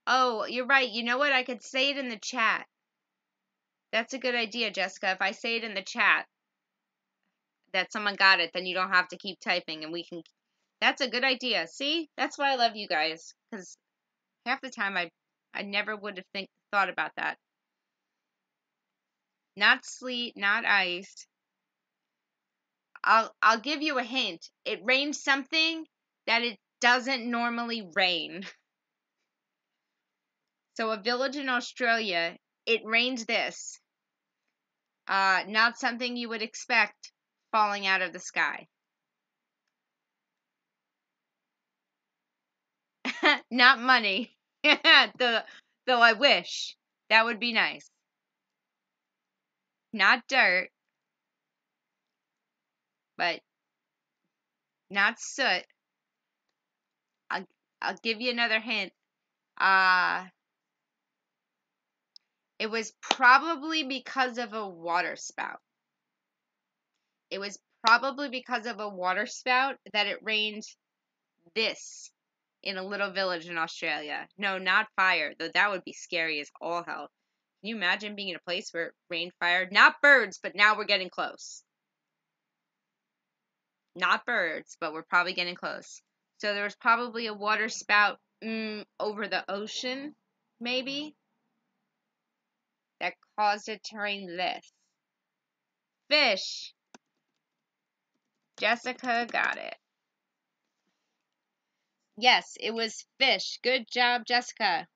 Oh, you're right. You know what? I could say it in the chat. That's a good idea, Jessica. If I say it in the chat that someone got it, then you don't have to keep typing and we can. That's a good idea. See? That's why I love you guys. Because half the time I never would have thought about that. Not sleet, not ice. I'll give you a hint. It rained something that it doesn't normally rain. So a village in Australia, it rained this. Not something you would expect falling out of the sky. Not money. Though I wish. That would be nice. Not dirt. But not soot. I'll give you another hint. It was probably because of a water spout. It was probably because of a water spout that it rained this in a little village in Australia. No, not fire, though that would be scary as all hell. Can you imagine being in a place where it rained fire? Not birds, but now we're getting close. Not birds, but we're probably getting close. So there was probably a water spout over the ocean, maybe, that caused it to rain this. Fish. Jessica got it. Yes, it was fish. Good job, Jessica.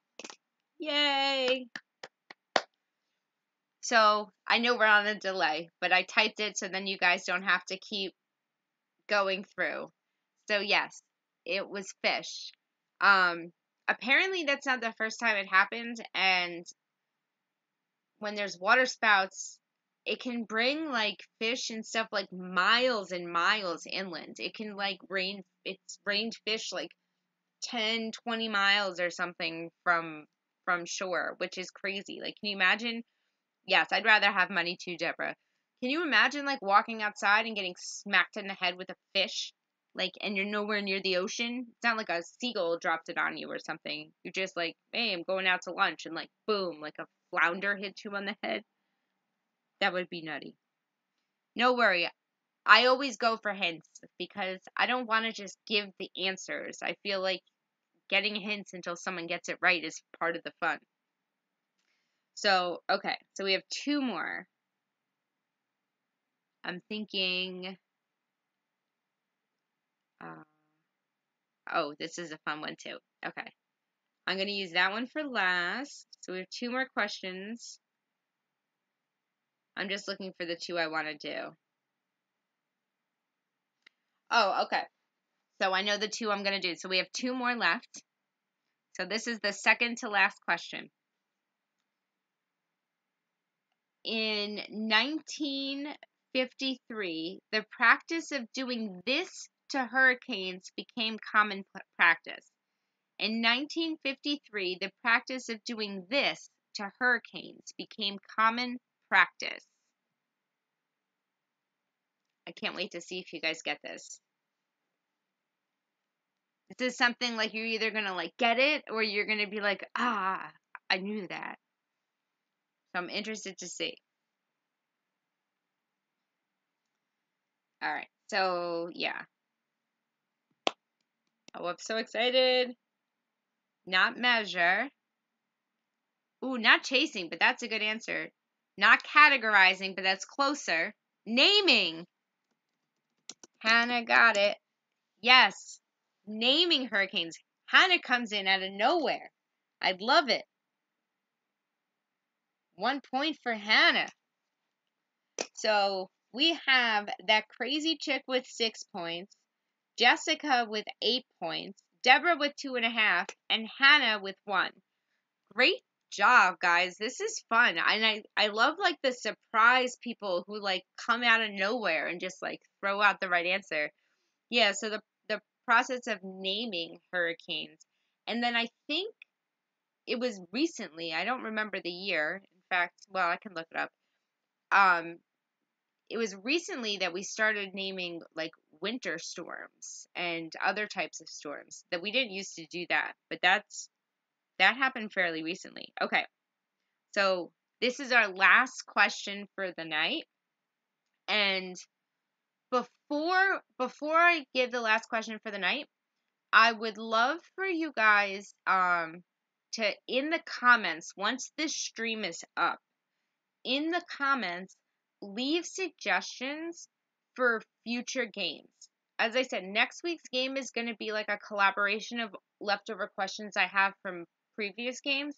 Yay! So, I know we're on a delay, but I typed it so then you guys don't have to keep going through. So, yes, it was fish. Apparently that's not the first time it happened, and when there's water spouts, it can bring like fish and stuff like miles and miles inland. It can like it's rained fish like 10, 20 miles or something from shore, which is crazy. Like, can you imagine? Yes, I'd rather have money too, Deborah. Can you imagine like walking outside and getting smacked in the head with a fish? Like, and you're nowhere near the ocean? It's not like a seagull dropped it on you or something. You're just like, hey, I'm going out to lunch, and like, boom, like a flounder hit you on the head. That would be nutty. No worry. I always go for hints because I don't want to just give the answers. I feel like getting hints until someone gets it right is part of the fun. So, okay. So we have two more. I'm thinking, oh, this is a fun one too. Okay. I'm going to use that one for last. So we have two more questions. I'm just looking for the two I want to do. Oh, okay. So I know the two I'm going to do. So we have two more left. So this is the second to last question. In 1953, the practice of doing this to hurricanes became common practice. In 1953, the practice of doing this to hurricanes became common practice. I can't wait to see if you guys get this. This is something like you're either going to like get it or you're going to be like, I knew that. So I'm interested to see. All right. So, yeah. Oh, I'm so excited. Not measure. Ooh, not chasing, but that's a good answer. Not categorizing, but that's closer. Naming. Hannah got it. Yes. Naming hurricanes. Hannah comes in out of nowhere. I'd love it. 1 point for Hannah. So we have that crazy chick with 6 points, Jessica with 8 points, Deborah with 2.5, and Hannah with 1. Great job, guys. This is fun. And I love like the surprise people who like come out of nowhere and just like throw out the right answer. Yeah, so the process of naming hurricanes. And then I think it was recently, I don't remember the year. In fact, well, I can look it up. Um, it was recently that we started naming like winter storms and other types of storms that we didn't used to do that, but that happened fairly recently. Okay. So this is our last question for the night. And before I give the last question for the night, I would love for you guys to, in the comments, once this stream is up, in the comments, leave suggestions for future games. As I said, next week's game is going to be like a collaboration of leftover questions I have from previous games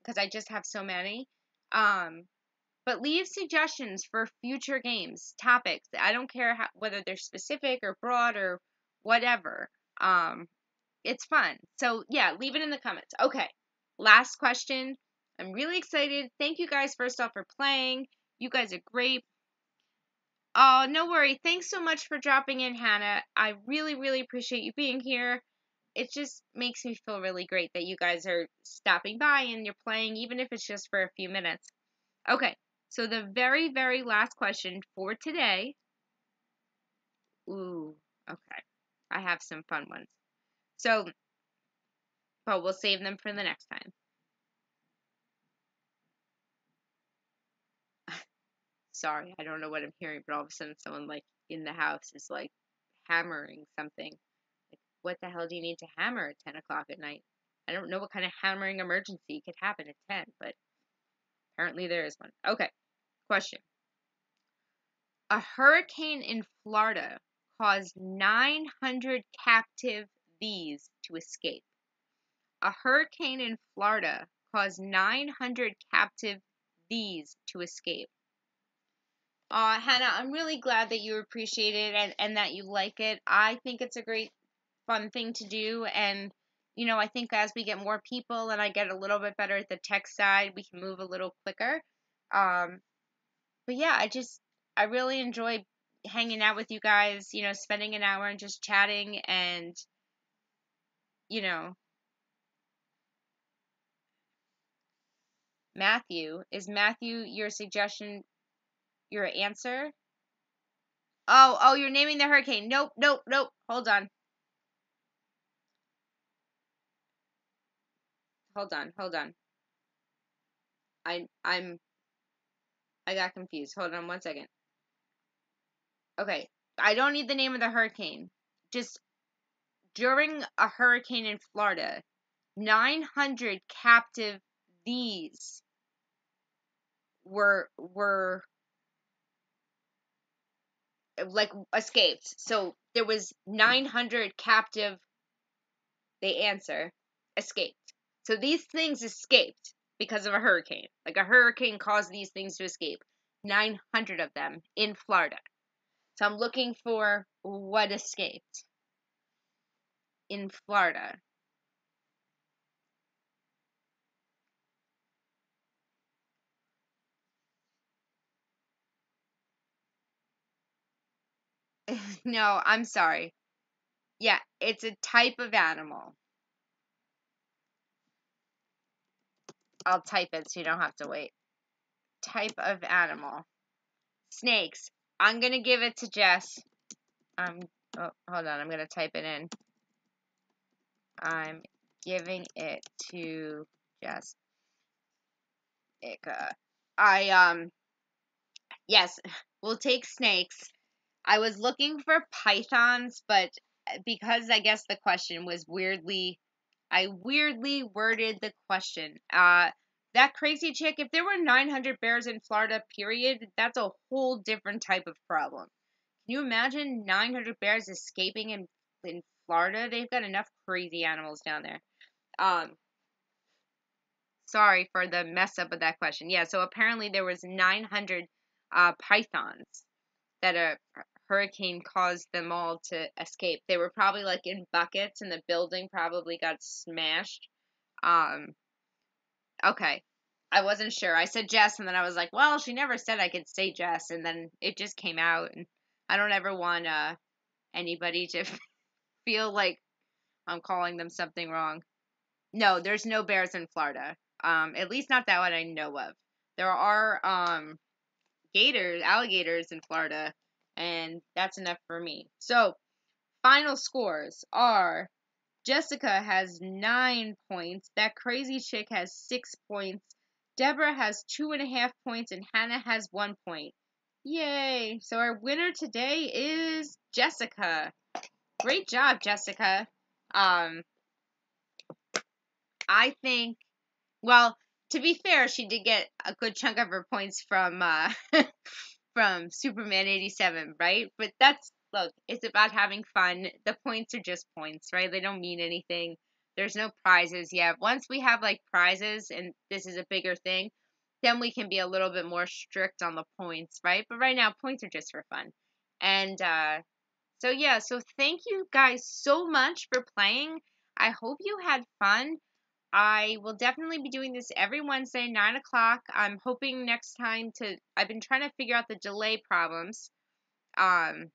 because I just have so many. But leave suggestions for future games, topics. I don't care whether they're specific or broad or whatever. It's fun. So, yeah, leave it in the comments. Okay, last question. I'm really excited. Thank you guys, first off, for playing. You guys are great. Oh, no worry. Thanks so much for dropping in, Hannah. I really, really appreciate you being here. It just makes me feel really great that you guys are stopping by and you're playing, even if it's just for a few minutes. Okay, so the very, very last question for today. Ooh, okay. I have some fun ones. So, but we'll save them for the next time. Sorry, I don't know what I'm hearing, but all of a sudden someone like in the house is like hammering something. Like, what the hell do you need to hammer at 10 o'clock at night? I don't know what kind of hammering emergency could happen at 10, but apparently there is one. Okay, question. A hurricane in Florida caused 900 captive bees to escape. A hurricane in Florida caused 900 captive bees to escape. Hannah, I'm really glad that you appreciate it and that you like it. I think it's a great, fun thing to do. And, I think as we get more people and I get a little bit better at the tech side, we can move a little quicker. But yeah, I really enjoy hanging out with you guys, spending an hour and just chatting and, Matthew, is Matthew your suggestion, your answer? Oh, you're naming the hurricane. Nope, nope, nope. Hold on. Hold on. I got confused. Hold on one second. Okay. I don't need the name of the hurricane. Just during a hurricane in Florida, 900 captive bees were like escaped. So there was 900 captive, they answer, escaped. So these things escaped because of a hurricane. Like a hurricane caused these things to escape. 900 of them in Florida. So I'm looking for what escaped in Florida. No, I'm sorry. Yeah, it's a type of animal. I'll type it so you don't have to wait. Type of animal. Snakes. I'm going to give it to Jess. Hold on. I'm going to type it in. I'm giving it to Jess. Yes, we'll take snakes. I was looking for pythons, but because I guess the question was I weirdly worded the question. That crazy chick, if there were 900 bears in Florida, period, that's a whole different type of problem. Can you imagine 900 bears escaping in Florida? They've got enough crazy animals down there. Sorry for the mess up of that question. Yeah, so apparently there was 900 pythons that a hurricane caused them all to escape. They were probably like in buckets and the building probably got smashed. Okay. I wasn't sure. I said Jess and then I was like, well, she never said I could say Jess and then it just came out and I don't ever want anybody to feel like I'm calling them something wrong. No, there's no bears in Florida. At least not that one I know of. There are alligators in Florida, and that's enough for me. So, final scores are Jessica has 9 points. That crazy chick has 6 points. Deborah has 2.5 points, and Hannah has 1 point. Yay! So our winner today is Jessica. Great job, Jessica. Um, I think. Well, to be fair, she did get a good chunk of her points from from Superman 87, right? But look, it's about having fun. The points are just points, right? They don't mean anything. There's no prizes yet. Once we have like prizes and this is a bigger thing, then we can be a little bit more strict on the points, right? But right now, points are just for fun. And so yeah, so thank you guys so much for playing. I hope you had fun. I will definitely be doing this every Wednesday, 9 o'clock. I'm hoping next time I've been trying to figure out the delay problems. Um,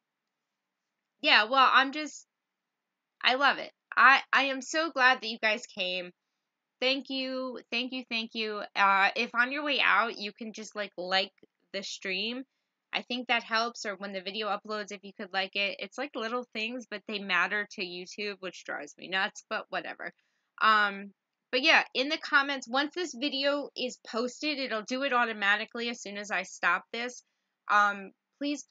yeah, well, I love it. I am so glad that you guys came. Thank you, thank you, thank you. If on your way out, you can just like the stream. I think that helps. Or when the video uploads, if you could like it. It's like little things, but they matter to YouTube, which drives me nuts. But whatever. Um, but yeah, in the comments, once this video is posted, it'll do it automatically as soon as I stop this. Please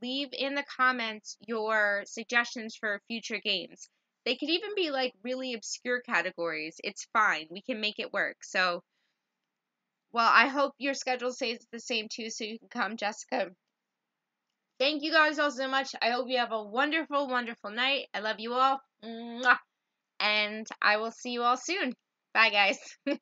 leave in the comments your suggestions for future games. They could even be like really obscure categories. It's fine. We can make it work. So, well, I hope your schedule stays the same too, so you can come, Jessica. Thank you guys all so much. I hope you have a wonderful, wonderful night. I love you all. Mwah. And I will see you all soon. Bye, guys.